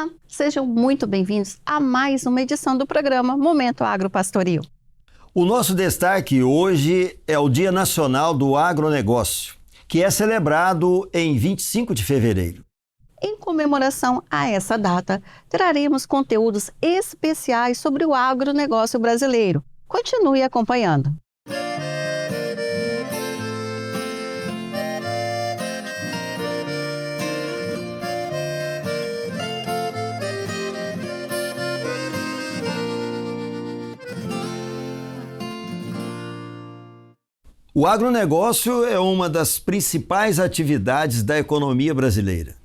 Olá, sejam muito bem-vindos a mais uma edição do programa Momento Agropastoril. O nosso destaque hoje é o Dia Nacional do Agronegócio, que é celebrado em 25 de fevereiro. Em comemoração a essa data, traremos conteúdos especiais sobre o agronegócio brasileiro. Continue acompanhando. O agronegócio é uma das principais atividades da economia brasileira.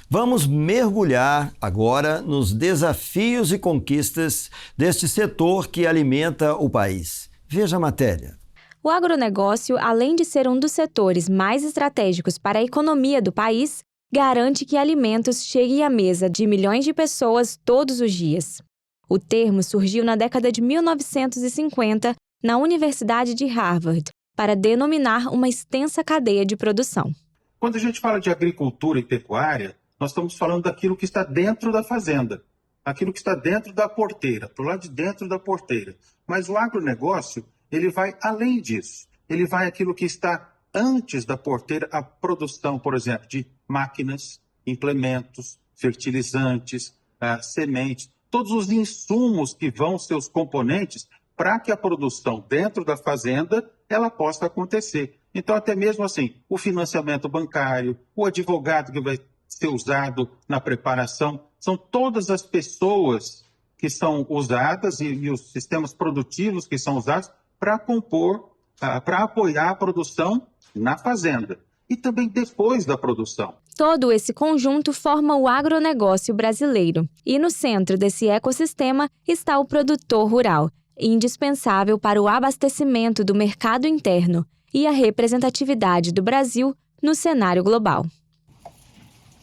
Vamos mergulhar agora nos desafios e conquistas deste setor que alimenta o país. Veja a matéria. O agronegócio, além de ser um dos setores mais estratégicos para a economia do país, garante que alimentos cheguem à mesa de milhões de pessoas todos os dias. O termo surgiu na década de 1950 na Universidade de Harvard, para denominar uma extensa cadeia de produção. Quando a gente fala de agricultura e pecuária, nós estamos falando daquilo que está dentro da fazenda, aquilo que está dentro da porteira, para o lado de dentro da porteira. Mas o agronegócio, ele vai além disso. Ele vai aquilo que está antes da porteira, a produção, por exemplo, de máquinas, implementos, fertilizantes, sementes, todos os insumos que vão ser os componentes para que a produção dentro da fazenda ela possa acontecer. Então, até mesmo assim, o financiamento bancário, o advogado que vai ser usado na preparação, são todas as pessoas que são usadas e os sistemas produtivos que são usados para compor, para apoiar a produção na fazenda e também depois da produção. Todo esse conjunto forma o agronegócio brasileiro. E no centro desse ecossistema está o produtor rural, indispensável para o abastecimento do mercado interno e a representatividade do Brasil no cenário global.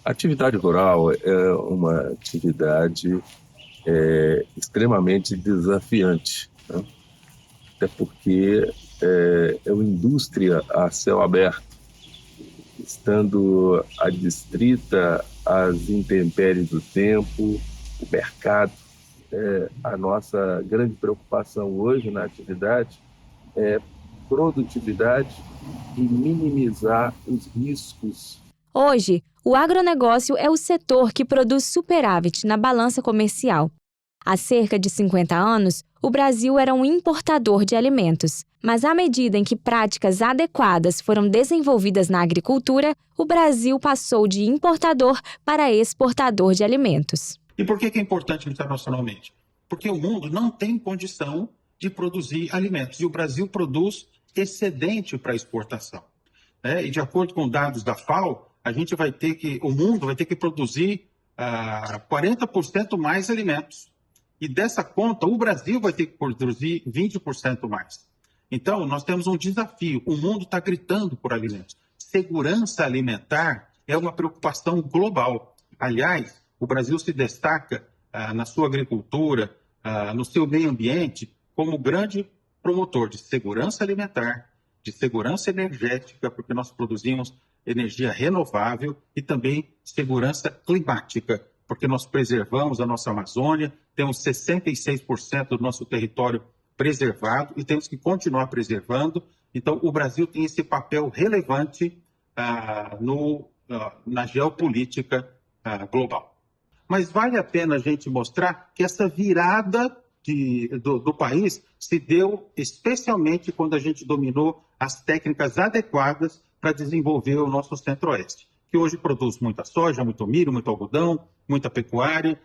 A atividade rural é uma atividade extremamente desafiante, né? Até porque é uma indústria a céu aberto, estando adstrita às intempéries do tempo, o mercado. A nossa grande preocupação hoje na atividade é produtividade e minimizar os riscos. Hoje, o agronegócio é o setor que produz superávit na balança comercial. Há cerca de 50 anos, o Brasil era um importador de alimentos, mas à medida em que práticas adequadas foram desenvolvidas na agricultura, o Brasil passou de importador para exportador de alimentos. E por que é importante internacionalmente? Porque o mundo não tem condição de produzir alimentos e o Brasil produz excedente para exportação. E de acordo com dados da FAO, o mundo vai ter que produzir 40% mais alimentos. E dessa conta, o Brasil vai ter que produzir 20% mais. Então, nós temos um desafio. O mundo está gritando por alimentos. Segurança alimentar é uma preocupação global. Aliás, o Brasil se destaca na sua agricultura, no seu meio ambiente, como grande promotor de segurança alimentar, de segurança energética, porque nós produzimos energia renovável e também segurança climática, porque nós preservamos a nossa Amazônia, temos 66% do nosso território preservado e temos que continuar preservando. Então, o Brasil tem esse papel relevante na geopolítica global. Mas vale a pena a gente mostrar que essa virada do país se deu especialmente quando a gente dominou as técnicas adequadas para desenvolver o nosso centro-oeste, que hoje produz muita soja, muito milho, muito algodão, muita pecuária,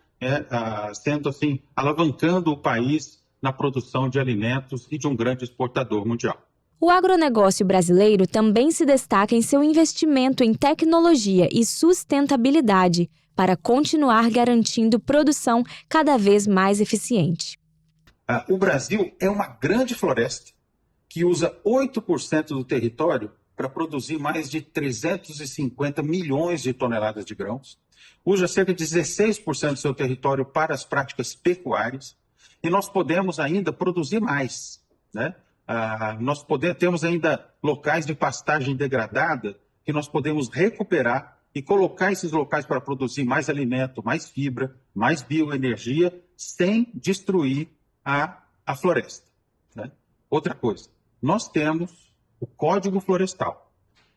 sendo assim, alavancando o país na produção de alimentos e de um grande exportador mundial. O agronegócio brasileiro também se destaca em seu investimento em tecnologia e sustentabilidade para continuar garantindo produção cada vez mais eficiente. O Brasil é uma grande floresta que usa 8% do território para produzir mais de 350 milhões de toneladas de grãos, usa cerca de 16% do seu território para as práticas pecuárias, e nós podemos ainda produzir mais, né? Temos ainda locais de pastagem degradada que nós podemos recuperar e colocar esses locais para produzir mais alimento, mais fibra, mais bioenergia, sem destruir a floresta, né? Outra coisa, nós temos o Código Florestal,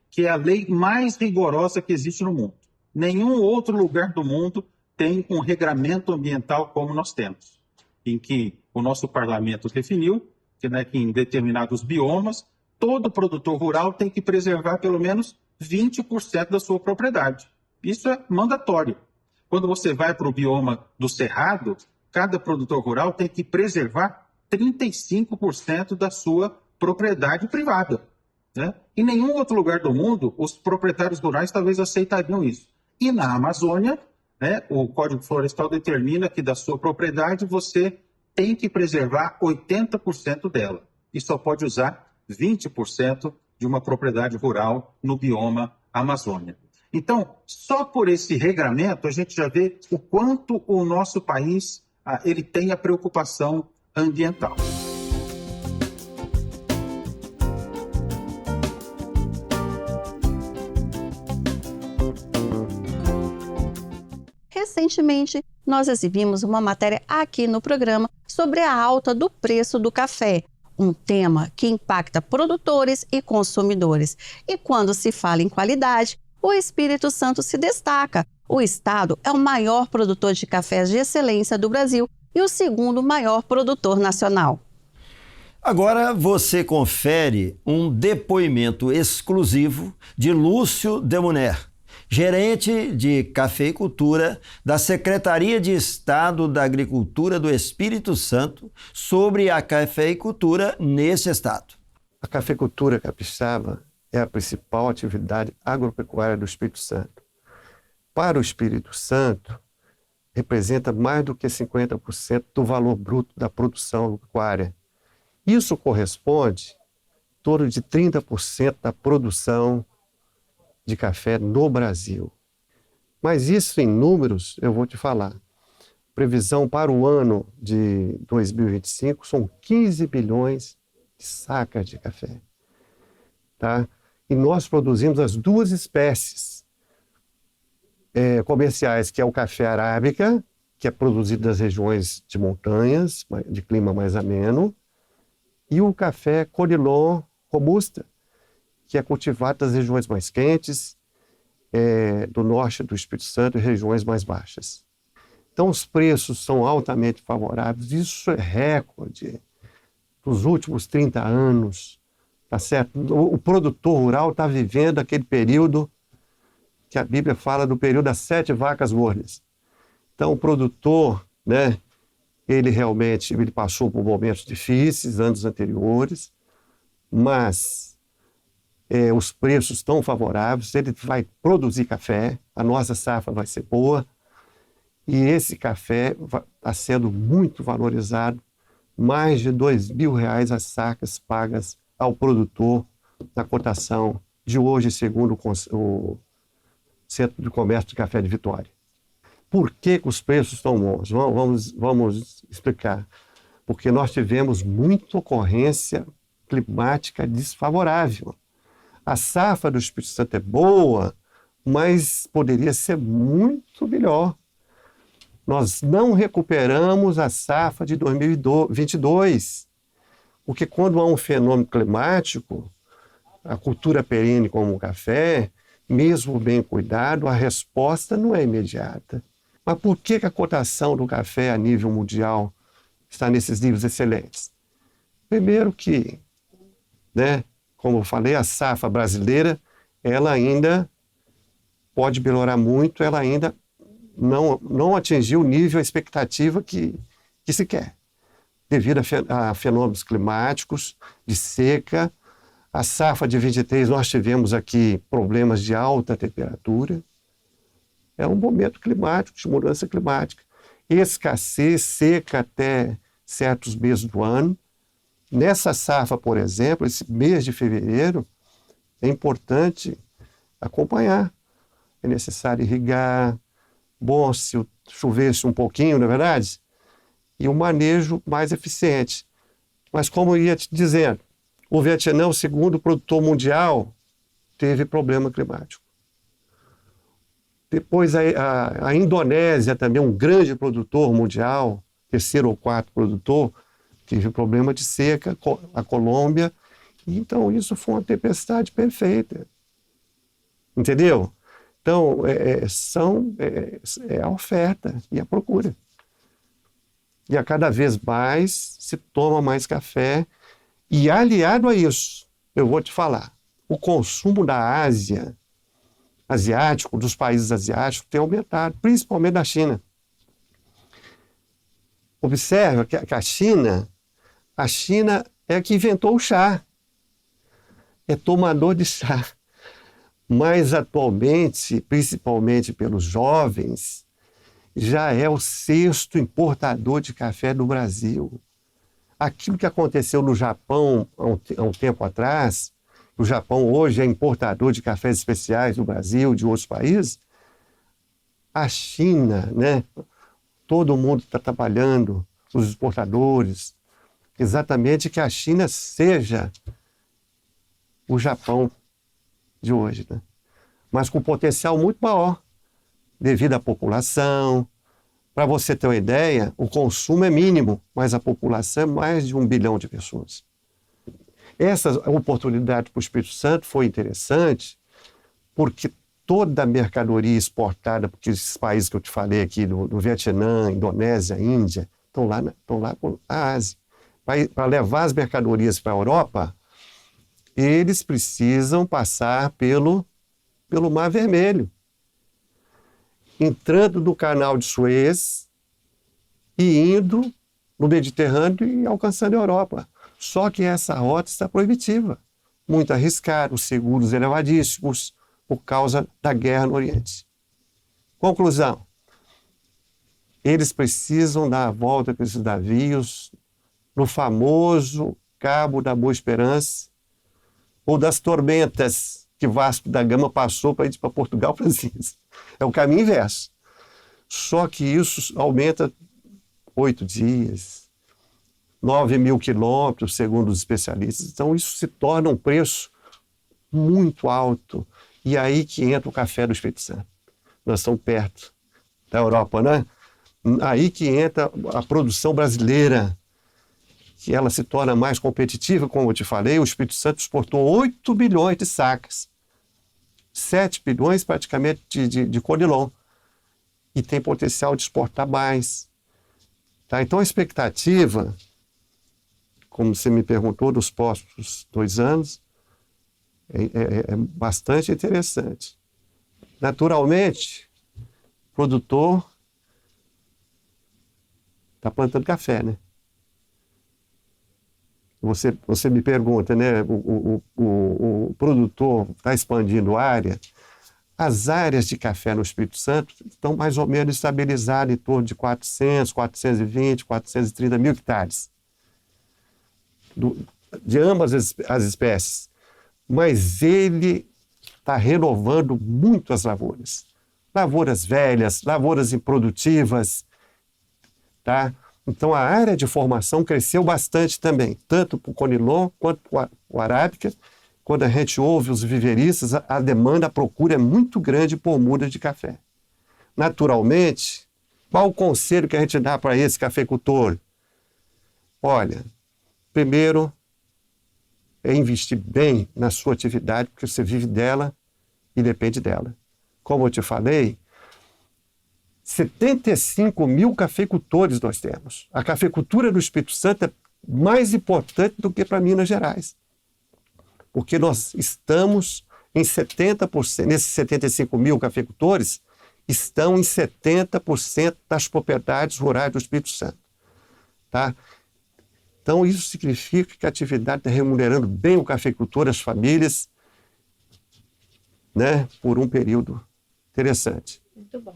que é a lei mais rigorosa que existe no mundo. Nenhum outro lugar do mundo tem um regramento ambiental como nós temos, em que o nosso parlamento definiu que, né, que em determinados biomas, todo produtor rural tem que preservar pelo menos 20% da sua propriedade. Isso é mandatório. Quando você vai para o bioma do Cerrado, cada produtor rural tem que preservar 35% da sua propriedade privada, né? Em nenhum outro lugar do mundo, os proprietários rurais talvez aceitariam isso. E na Amazônia, né, o Código Florestal determina que da sua propriedade você tem que preservar 80% dela e só pode usar 20% de uma propriedade rural no bioma Amazônia. Então, só por esse regramento, a gente já vê o quanto o nosso país ele tem a preocupação ambiental. Recentemente, nós exibimos uma matéria aqui no programa sobre a alta do preço do café, um tema que impacta produtores e consumidores. E quando se fala em qualidade, o Espírito Santo se destaca. O estado é o maior produtor de cafés de excelência do Brasil e o segundo maior produtor nacional. Agora você confere um depoimento exclusivo de Lúcio Demuner, gerente de cafeicultura da Secretaria de Estado da Agricultura do Espírito Santo, sobre a cafeicultura neste estado. A cafeicultura capixaba é a principal atividade agropecuária do Espírito Santo. Para o Espírito Santo, representa mais do que 50% do valor bruto da produção agropecuária. Isso corresponde a torno de 30% da produção de café no Brasil. Mas isso em números eu vou te falar. Previsão para o ano de 2025 são 15 bilhões de sacas de café. Tá? E nós produzimos as duas espécies comerciais, que é o café arábica, que é produzido nas regiões de montanhas, de clima mais ameno, e o café Conilon robusta, que é cultivado nas regiões mais quentes, do norte do Espírito Santo e regiões mais baixas. Então, os preços são altamente favoráveis. Isso é recorde dos últimos 30 anos. Tá certo? O produtor rural está vivendo aquele período que a Bíblia fala do período das 7 vacas gordas. Então, o produtor, né, ele passou por momentos difíceis, anos anteriores, mas os preços estão favoráveis, ele vai produzir café, a nossa safra vai ser boa, e esse café está sendo muito valorizado, mais de R$2.000 as sacas pagas ao produtor na cotação de hoje, segundo o Centro de Comércio de Café de Vitória. Por que os preços estão bons? Vamos explicar. Porque nós tivemos muita ocorrência climática desfavorável. A safra do Espírito Santo é boa, mas poderia ser muito melhor. Nós não recuperamos a safra de 2022, porque quando há um fenômeno climático, a cultura perene como o café, mesmo bem cuidado, a resposta não é imediata. Mas por que a cotação do café a nível mundial está nesses níveis excelentes? Primeiro que, como eu falei, a safra brasileira, ela ainda pode melhorar muito, ela ainda não atingiu o nível, a expectativa que se quer, devido a fenômenos climáticos, de seca. A safra de 23, nós tivemos aqui problemas de alta temperatura. É um momento climático, de mudança climática. Escassez, seca até certos meses do ano. Nessa safra, por exemplo, esse mês de fevereiro, é importante acompanhar. É necessário irrigar, bom se chovesse um pouquinho, não é verdade? E um manejo mais eficiente. Mas como eu ia te dizendo, o Vietnã, o segundo produtor mundial, teve problema climático. Depois a Indonésia também, um grande produtor mundial, terceiro ou quarto produtor, teve problema de seca, a Colômbia. Então, isso foi uma tempestade perfeita. Entendeu? Então, é a oferta e a procura. E a cada vez mais se toma mais café. E aliado a isso, eu vou te falar, o consumo da Ásia, asiático, dos países asiáticos, tem aumentado, principalmente da China. Observa que a China é a que inventou o chá. É tomador de chá. Mas atualmente, principalmente pelos jovens, já é o sexto importador de café do Brasil. Aquilo que aconteceu no Japão há um tempo atrás, o Japão hoje é importador de cafés especiais do Brasil, de outros países, a China, né? Todo mundo está trabalhando, os exportadores, exatamente que a China seja o Japão de hoje, né? Mas com potencial muito maior, devido à população. Para você ter uma ideia, o consumo é mínimo, mas a população é mais de 1 bilhão de pessoas. Essa oportunidade para o Espírito Santo foi interessante, porque toda a mercadoria exportada, porque esses países que eu te falei aqui, do Vietnã, Indonésia, Índia, estão lá com a Ásia. Para levar as mercadorias para a Europa, eles precisam passar pelo Mar Vermelho, entrando no canal de Suez e indo no Mediterrâneo e alcançando a Europa. Só que essa rota está proibitiva, muito arriscada, os seguros elevadíssimos, por causa da guerra no Oriente. Conclusão, eles precisam dar a volta com esses navios no famoso Cabo da Boa Esperança, ou das tormentas que Vasco da Gama passou para ir para Portugal para as ilhas. É o caminho inverso. Só que isso aumenta 8 dias, 9.000 quilômetros, segundo os especialistas. Então, isso se torna um preço muito alto. E aí que entra o café do Espírito Santo. Nós estamos perto da Europa, né? Aí que entra a produção brasileira, que ela se torna mais competitiva, como eu te falei. O Espírito Santo exportou 8 bilhões de sacas, 7 bilhões praticamente de conilon, e tem potencial de exportar mais. Tá? Então a expectativa, como você me perguntou, dos próximos 2 anos, é bastante interessante. Naturalmente, o produtor está plantando café, né? Você me pergunta, né? O produtor está expandindo a área. As áreas de café no Espírito Santo estão mais ou menos estabilizadas em torno de 400, 420, 430 mil hectares de ambas as espécies. Mas ele está renovando muito as lavouras. Lavouras velhas, lavouras improdutivas, tá? Então, a área de formação cresceu bastante também, tanto para o conilon quanto para o arábica. Quando a gente ouve os viveristas, a demanda, a procura é muito grande por muda de café. Naturalmente, qual o conselho que a gente dá para esse cafeicultor? Olha, primeiro é investir bem na sua atividade, porque você vive dela e depende dela. Como eu te falei, 75 mil cafeicultores nós temos. A cafeicultura do Espírito Santo é mais importante do que para Minas Gerais. Porque nós estamos em 70%, nesses 75 mil cafeicultores, estão em 70% das propriedades rurais do Espírito Santo. Tá? Então, isso significa que a atividade está remunerando bem o cafeicultor, as famílias, né, por um período interessante. Muito bom.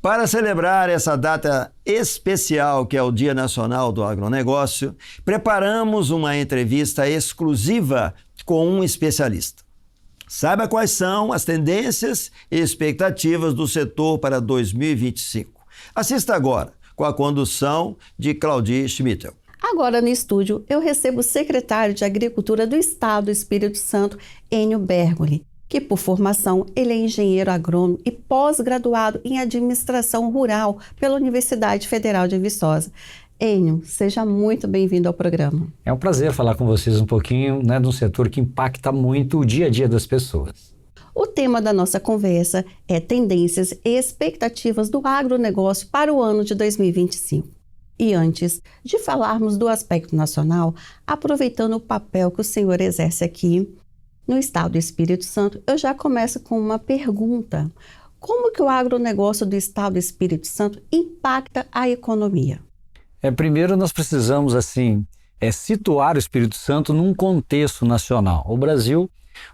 Para celebrar essa data especial, que é o Dia Nacional do Agronegócio, preparamos uma entrevista exclusiva com um especialista. Saiba quais são as tendências e expectativas do setor para 2025. Assista agora, com a condução de Claudir Schmittel. Agora no estúdio eu recebo o secretário de Agricultura do Estado do Espírito Santo, Enio Bergoli. que por formação ele é engenheiro agrônomo e pós-graduado em administração rural pela Universidade Federal de Viçosa. Enio, seja muito bem-vindo ao programa. É um prazer falar com vocês um pouquinho, de um setor que impacta muito o dia a dia das pessoas. O tema da nossa conversa é tendências e expectativas do agronegócio para o ano de 2025. E antes de falarmos do aspecto nacional, aproveitando o papel que o senhor exerce aqui no estado do Espírito Santo, eu já começo com uma pergunta. Como que o agronegócio do estado do Espírito Santo impacta a economia? Primeiro nós precisamos situar o Espírito Santo num contexto nacional. O Brasil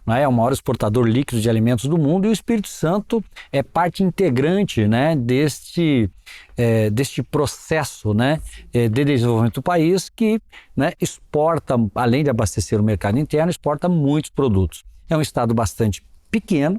é o maior exportador líquido de alimentos do mundo e o Espírito Santo é parte integrante deste processo de desenvolvimento do país que exporta, além de abastecer o mercado interno, exporta muitos produtos. É um estado bastante pequeno,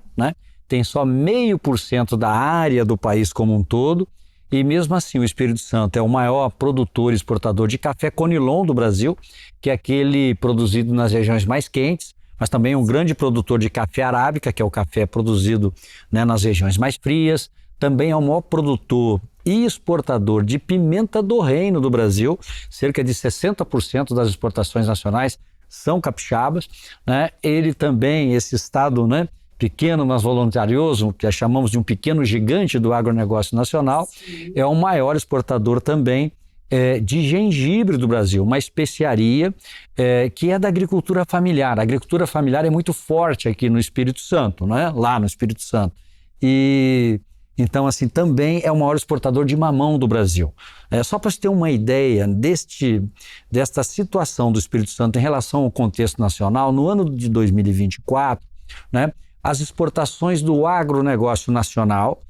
tem só 0,5% da área do país como um todo. E mesmo assim, o Espírito Santo é o maior produtor e exportador de café Conilon do Brasil, que é aquele produzido nas regiões mais quentes, mas também é um grande produtor de café arábica, que é o café produzido nas regiões mais frias. Também é o maior produtor e exportador de pimenta do reino do Brasil, cerca de 60% das exportações nacionais são capixabas. Ele também, esse estado, pequeno, mas voluntarioso, que chamamos de um pequeno gigante do agronegócio nacional, sim, é o maior exportador também de gengibre do Brasil, uma especiaria que é da agricultura familiar. A agricultura familiar é muito forte aqui no Espírito Santo, lá no Espírito Santo. E então, também é o maior exportador de mamão do Brasil. Só para você ter uma ideia desta situação do Espírito Santo em relação ao contexto nacional, no ano de 2024, as exportações do agronegócio nacional,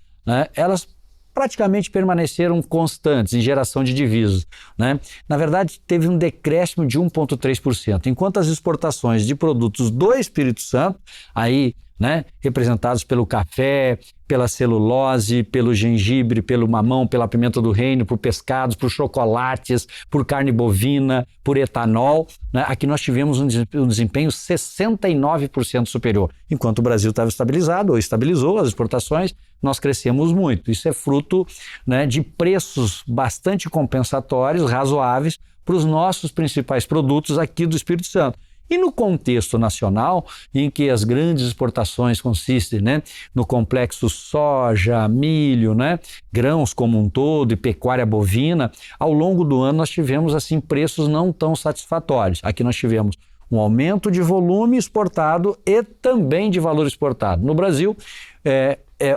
elas praticamente permaneceram constantes em geração de divisas. Na verdade, teve um decréscimo de 1,3%, enquanto as exportações de produtos do Espírito Santo, representados pelo café, pela celulose, pelo gengibre, pelo mamão, pela pimenta do reino, por pescados, por chocolates, por carne bovina, por etanol, aqui nós tivemos um desempenho 69% superior. Enquanto o Brasil estava estabilizado, ou estabilizou as exportações, nós crescemos muito. Isso é fruto de preços bastante compensatórios, razoáveis, para os nossos principais produtos aqui do Espírito Santo. E no contexto nacional, em que as grandes exportações consistem no complexo soja, milho, grãos como um todo e pecuária bovina, ao longo do ano nós tivemos preços não tão satisfatórios. Aqui nós tivemos um aumento de volume exportado e também de valor exportado. No Brasil,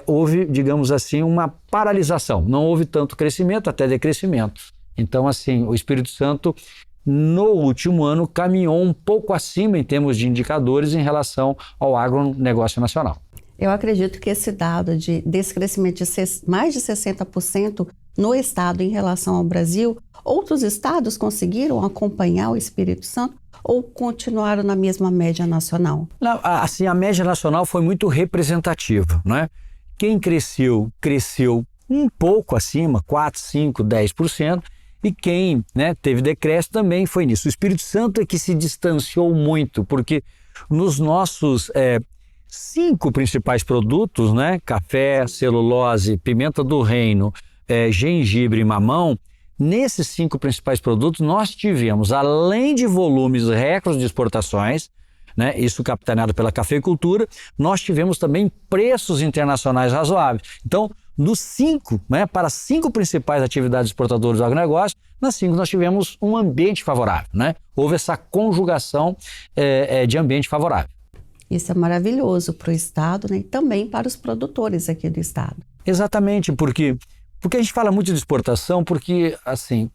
houve, digamos uma paralisação. Não houve tanto crescimento, até decrescimento. Então, o Espírito Santo no último ano caminhou um pouco acima em termos de indicadores em relação ao agronegócio nacional. Eu acredito que esse dado desse crescimento de mais de 60% no estado em relação ao Brasil, outros estados conseguiram acompanhar o Espírito Santo ou continuaram na mesma média nacional? Não, a média nacional foi muito representativa, Quem cresceu um pouco acima, 4, 5, 10%, e quem teve decréscimo também foi nisso. O Espírito Santo é que se distanciou muito, porque nos nossos 5 principais produtos, café, celulose, pimenta do reino, gengibre e mamão, nesses 5 principais produtos nós tivemos, além de volumes recordes de exportações, isso capitaneado pela cafeicultura, nós tivemos também preços internacionais razoáveis. Então, dos 5, para as 5 principais atividades exportadoras do agronegócio, nas 5 nós tivemos um ambiente favorável, Houve essa conjugação de ambiente favorável. Isso é maravilhoso para o estado, e também para os produtores aqui do estado. Exatamente, porque a gente fala muito de exportação, porque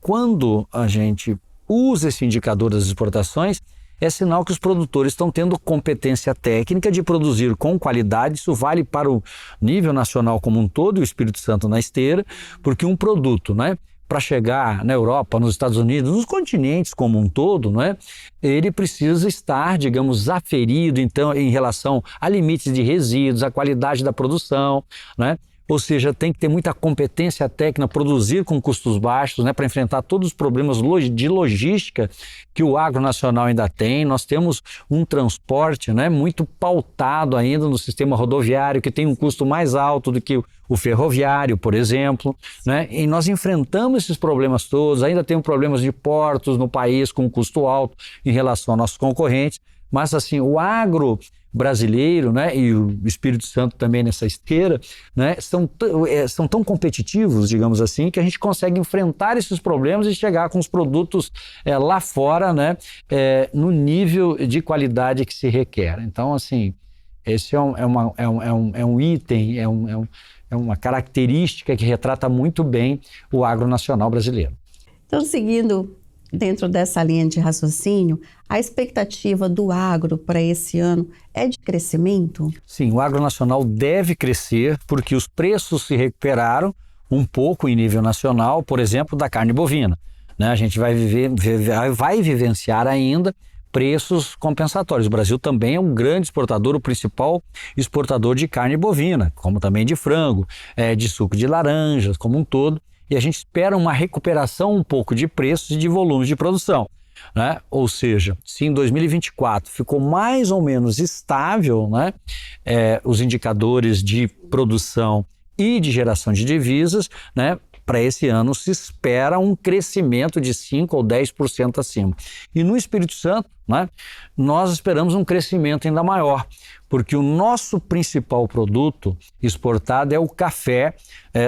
quando a gente usa esse indicador das exportações, é sinal que os produtores estão tendo competência técnica de produzir com qualidade. Isso vale para o nível nacional como um todo, e o Espírito Santo na esteira, porque um produto, para chegar na Europa, nos Estados Unidos, nos continentes como um todo, ele precisa estar, aferido então, em relação a limites de resíduos, a qualidade da produção, ou seja, tem que ter muita competência técnica, produzir com custos baixos, né, para enfrentar todos os problemas de logística que o agronacional ainda tem. Nós temos um transporte, né, muito pautado ainda no sistema rodoviário, que tem um custo mais alto do que o ferroviário, por exemplo, né? E nós enfrentamos esses problemas todos, ainda temos problemas de portos no país com custo alto em relação aos nossos concorrentes, mas assim, o agro brasileiro, né, e o Espírito Santo também nessa esteira, né, são tão competitivos, digamos assim, que a gente consegue enfrentar esses problemas e chegar com os produtos lá fora, né, no nível de qualidade que se requer. Então, assim, esse é um item, é uma característica que retrata muito bem o agronacional brasileiro. Então, seguindo dentro dessa linha de raciocínio, a expectativa do agro para esse ano é de crescimento? Sim, o agronacional deve crescer porque os preços se recuperaram um pouco em nível nacional, por exemplo, da carne bovina, né? A gente vai vivenciar ainda preços compensatórios. O Brasil também é um grande exportador, o principal exportador de carne bovina, como também de frango, de suco de laranjas, como um todo. E a gente espera uma recuperação um pouco de preços e de volumes de produção, né? Ou seja, se em 2024 ficou mais ou menos estável, né, os indicadores de produção e de geração de divisas, né, para esse ano se espera um crescimento de 5% ou 10% acima. E no Espírito Santo, né, nós esperamos um crescimento ainda maior, porque o nosso principal produto exportado é o café,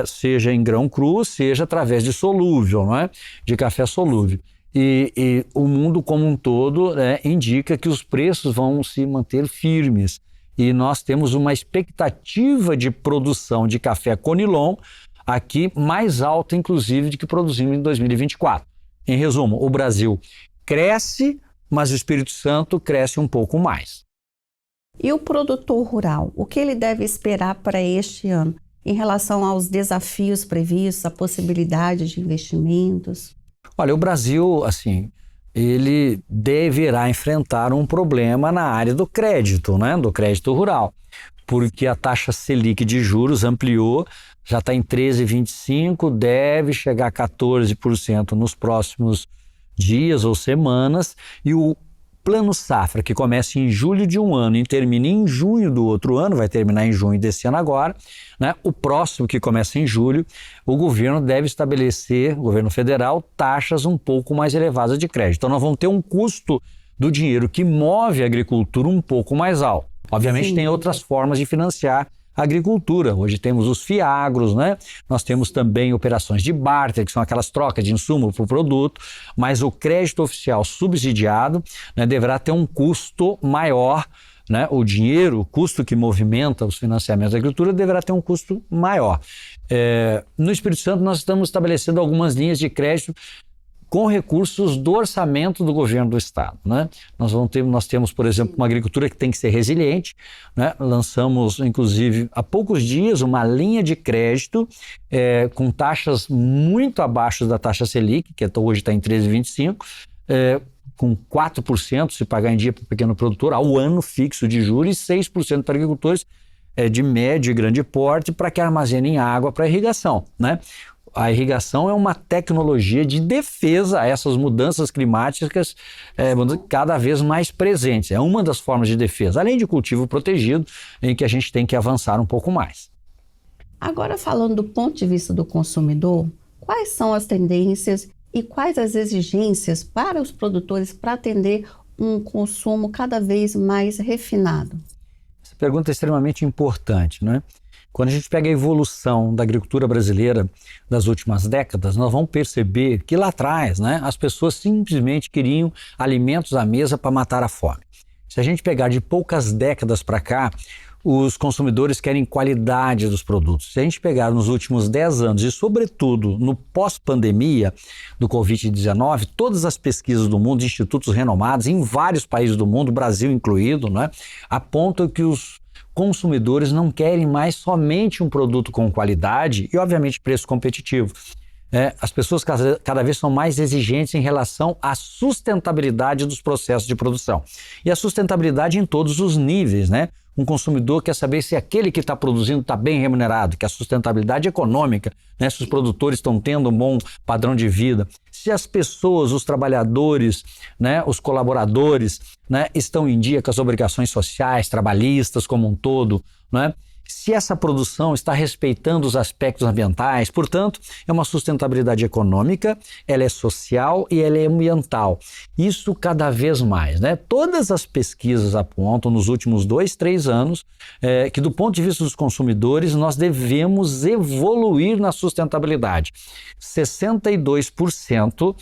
seja em grão cru, seja através de solúvel, né, de café solúvel. E o mundo como um todo, né, indica que os preços vão se manter firmes. E nós temos uma expectativa de produção de café Conilon aqui mais alta, inclusive, do que produzimos em 2024. Em resumo, o Brasil cresce, mas o Espírito Santo cresce um pouco mais. E o produtor rural, o que ele deve esperar para este ano em relação aos desafios previstos, a possibilidade de investimentos? Olha, o Brasil, assim, ele deverá enfrentar um problema na área do crédito, né? Do crédito rural, porque a taxa Selic de juros ampliou, já está em 13,25%, deve chegar a 14% nos próximos dias ou semanas, e o Plano Safra, que começa em julho de um ano e termina em junho do outro ano, vai terminar em junho desse ano agora, né? O próximo, que começa em julho, o governo deve estabelecer, o governo federal, taxas um pouco mais elevadas de crédito. Então nós vamos ter um custo do dinheiro que move a agricultura um pouco mais alto. Obviamente tem outras formas de financiar a agricultura. Hoje temos os fiagros, né? Nós temos também operações de barter, que são aquelas trocas de insumo por produto, mas o crédito oficial subsidiado, né, deverá ter um custo maior, né? O dinheiro, o custo que movimenta os financiamentos da agricultura deverá ter um custo maior. No Espírito Santo nós estamos estabelecendo algumas linhas de crédito com recursos do orçamento do governo do estado, né? Nós temos, por exemplo, uma agricultura que tem que ser resiliente, né? Lançamos, inclusive, há poucos dias, uma linha de crédito com taxas muito abaixo da taxa Selic, que hoje está em 13,25%, com 4% se pagar em dia para o pequeno produtor, ao ano fixo de juros, e 6% para agricultores de médio e grande porte, para que armazenem água para irrigação, né? A irrigação é uma tecnologia de defesa a essas mudanças climáticas cada vez mais presentes. É uma das formas de defesa, além de cultivo protegido, em que a gente tem que avançar um pouco mais. Agora, falando do ponto de vista do consumidor, quais são as tendências e quais as exigências para os produtores para atender um consumo cada vez mais refinado? Essa pergunta é extremamente importante, né? Quando a gente pega a evolução da agricultura brasileira das últimas décadas, nós vamos perceber que lá atrás, né, as pessoas simplesmente queriam alimentos à mesa para matar a fome. Se a gente pegar de poucas décadas para cá, os consumidores querem qualidade dos produtos. Se a gente pegar nos últimos 10 anos e, sobretudo, no pós-pandemia do Covid-19, todas as pesquisas do mundo, institutos renomados em vários países do mundo, Brasil incluído, né, apontam que os consumidores não querem mais somente um produto com qualidade e, obviamente, preço competitivo. As pessoas cada vez são mais exigentes em relação à sustentabilidade dos processos de produção. E a sustentabilidade em todos os níveis, né? Um consumidor quer saber se aquele que está produzindo está bem remunerado, que a sustentabilidade econômica, né, se os produtores estão tendo um bom padrão de vida, se as pessoas, os trabalhadores, né, os colaboradores, né, estão em dia com as obrigações sociais, trabalhistas como um todo, né? Se essa produção está respeitando os aspectos ambientais. Portanto, é uma sustentabilidade econômica, ela é social e ela é ambiental. Isso cada vez mais, né? Todas as pesquisas apontam nos últimos 2, 3 anos que do ponto de vista dos consumidores nós devemos evoluir na sustentabilidade. 62%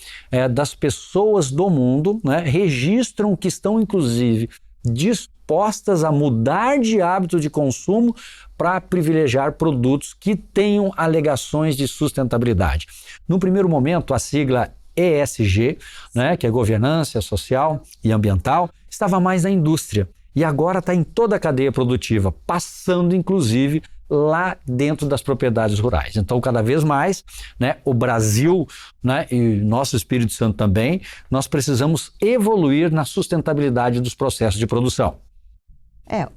das pessoas do mundo, né, registram que estão inclusive dispostas a mudar de hábito de consumo para privilegiar produtos que tenham alegações de sustentabilidade. No primeiro momento, a sigla ESG, né, que é governança social e ambiental, estava mais na indústria e agora está em toda a cadeia produtiva, passando inclusive lá dentro das propriedades rurais. Então, cada vez mais, né, o Brasil, né, e nosso Espírito Santo também, nós precisamos evoluir na sustentabilidade dos processos de produção.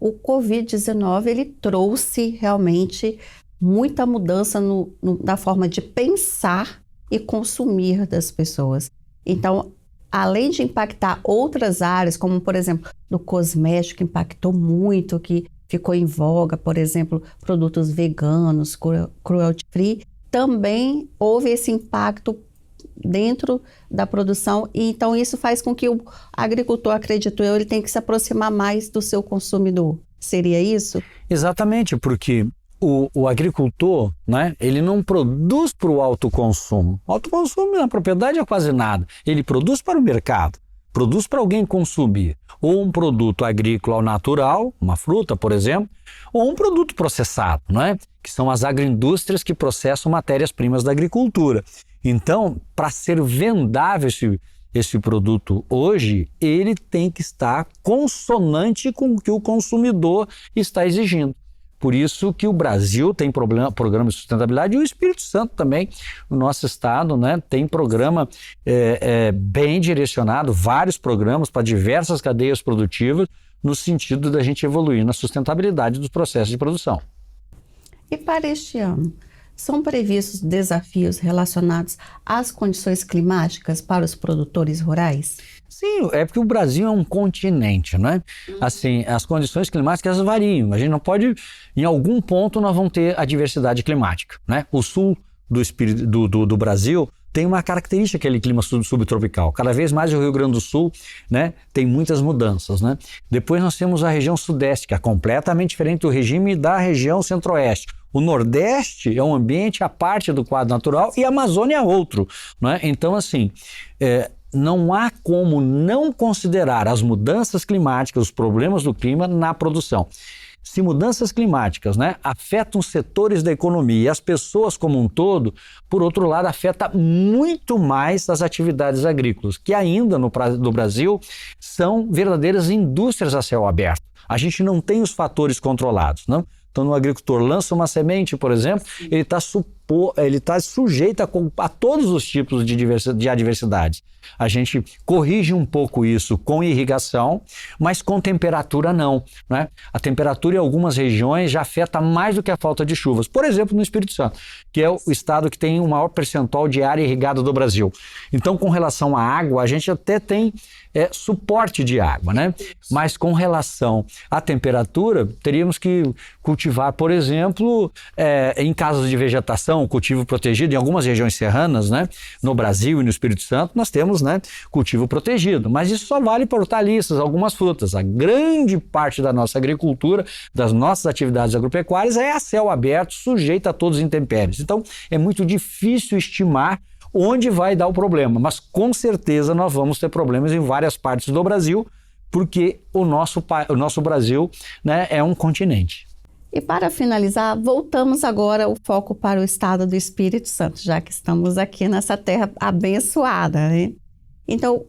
O Covid-19 ele trouxe realmente muita mudança na forma de pensar e consumir das pessoas. Então, além de impactar outras áreas, como por exemplo, no cosmético, impactou muito, que ficou em voga, por exemplo, produtos veganos, cruelty-free, também houve esse impacto dentro da produção e então isso faz com que o agricultor, acredito eu, ele tem que se aproximar mais do seu consumidor. Seria isso? Exatamente, porque o agricultor, né, ele não produz para o autoconsumo. O autoconsumo na propriedade é quase nada. Ele produz para o mercado. Produz para alguém consumir, ou um produto agrícola ao natural, uma fruta, por exemplo, ou um produto processado, não é? Que são as agroindústrias que processam matérias-primas da agricultura. Então, para ser vendável esse produto hoje, ele tem que estar consonante com o que o consumidor está exigindo. Por isso que o Brasil tem programa de sustentabilidade e o Espírito Santo também, o nosso estado, né, tem programa bem direcionado, vários programas para diversas cadeias produtivas, no sentido da gente evoluir na sustentabilidade dos processos de produção. E para este ano, são previstos desafios relacionados às condições climáticas para os produtores rurais? Sim, é porque o Brasil é um continente, né? Assim, as condições climáticas variam. A gente não pode, em algum ponto, nós vamos ter a diversidade climática, né? O sul do Brasil tem uma característica, aquele clima subtropical. Cada vez mais o Rio Grande do Sul, né, tem muitas mudanças, né? Depois nós temos a região sudeste, que é completamente diferente do regime da região centro-oeste. O Nordeste é um ambiente à parte do quadro natural e a Amazônia é outro, né? Então, assim, não há como não considerar as mudanças climáticas, os problemas do clima na produção. Se mudanças climáticas, né, afetam setores da economia e as pessoas como um todo, por outro lado, afeta muito mais as atividades agrícolas, que ainda no Brasil são verdadeiras indústrias a céu aberto. A gente não tem os fatores controlados, não? Então, o agricultor lança uma semente, por exemplo, ele está sujeito a todos os tipos de adversidades. A gente corrige um pouco isso com irrigação, mas com temperatura não, né? A temperatura em algumas regiões já afeta mais do que a falta de chuvas. Por exemplo, no Espírito Santo, que é o estado que tem o maior percentual de área irrigada do Brasil. Então, com relação à água, a gente até tem suporte de água, né? Mas com relação à temperatura, teríamos que cultivar, por exemplo, em casos de vegetação, cultivo protegido, em algumas regiões serranas, né? No Brasil e no Espírito Santo, nós temos, né, cultivo protegido, mas isso só vale para hortaliças, algumas frutas. A grande parte da nossa agricultura, das nossas atividades agropecuárias é a céu aberto, sujeita a todos os intempéries. Então, é muito difícil estimar onde vai dar o problema, mas com certeza nós vamos ter problemas em várias partes do Brasil, porque o nosso Brasil, né, é um continente. E para finalizar, voltamos agora o foco para o estado do Espírito Santo, já que estamos aqui nessa terra abençoada, né? Então,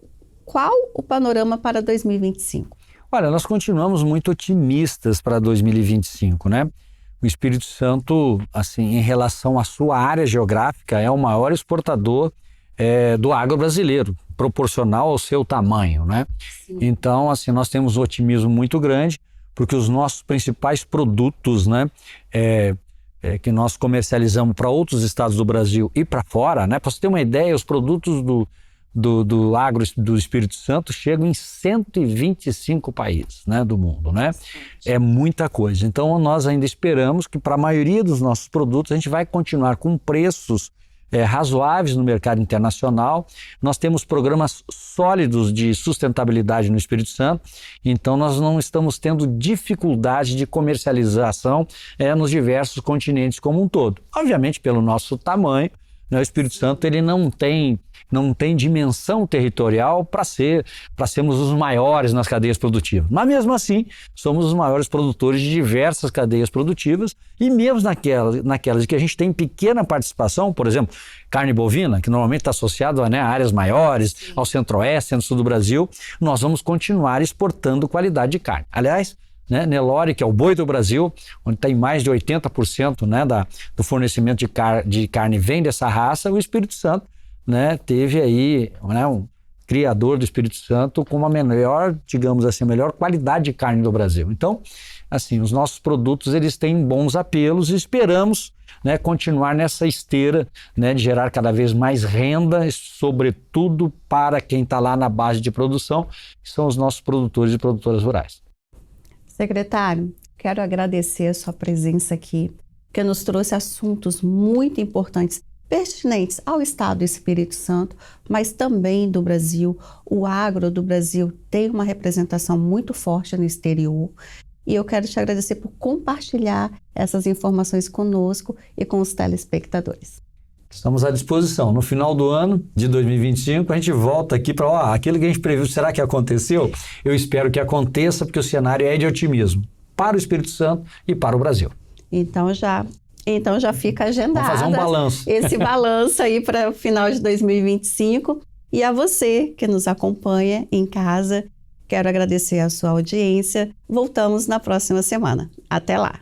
qual o panorama para 2025? Olha, nós continuamos muito otimistas para 2025, né? O Espírito Santo, assim, em relação à sua área geográfica, é o maior exportador do agro brasileiro, proporcional ao seu tamanho, né? Sim. Então, assim, nós temos um otimismo muito grande, porque os nossos principais produtos, né, que nós comercializamos para outros estados do Brasil e para fora, né, para você ter uma ideia, os produtos do agro do Espírito Santo chegam em 125 países, né, do mundo, né? É muita coisa. Então, nós ainda esperamos que para a maioria dos nossos produtos a gente vai continuar com preços razoáveis no mercado internacional. Nós temos programas sólidos de sustentabilidade no Espírito Santo, então nós não estamos tendo dificuldade de comercialização nos diversos continentes como um todo. Obviamente, pelo nosso tamanho, né, o Espírito Santo ele não tem dimensão territorial para sermos os maiores nas cadeias produtivas. Mas mesmo assim, somos os maiores produtores de diversas cadeias produtivas e mesmo naquelas que a gente tem pequena participação, por exemplo, carne bovina, que normalmente está associado a áreas maiores, ao centro-oeste, centro-sul do Brasil, nós vamos continuar exportando qualidade de carne. Aliás, Nelore, que é o boi do Brasil, onde tem mais de 80% do fornecimento de carne vem dessa raça, o Espírito Santo teve aí um criador do Espírito Santo com uma melhor, digamos assim, melhor qualidade de carne do Brasil. Então, assim, os nossos produtos eles têm bons apelos e esperamos continuar nessa esteira de gerar cada vez mais renda, sobretudo para quem está lá na base de produção, que são os nossos produtores e produtoras rurais. Secretário, quero agradecer a sua presença aqui, que nos trouxe assuntos muito importantes, pertinentes ao Estado do Espírito Santo, mas também do Brasil. O agro do Brasil tem uma representação muito forte no exterior e eu quero te agradecer por compartilhar essas informações conosco e com os telespectadores. Estamos à disposição. No final do ano de 2025, a gente volta aqui para aquilo que a gente previu. Será que aconteceu? Eu espero que aconteça, porque o cenário é de otimismo para o Espírito Santo e para o Brasil. Então já fica agendado. Vamos fazer um balanço. Esse balanço aí para o final de 2025. E a você que nos acompanha em casa, quero agradecer a sua audiência. Voltamos na próxima semana. Até lá.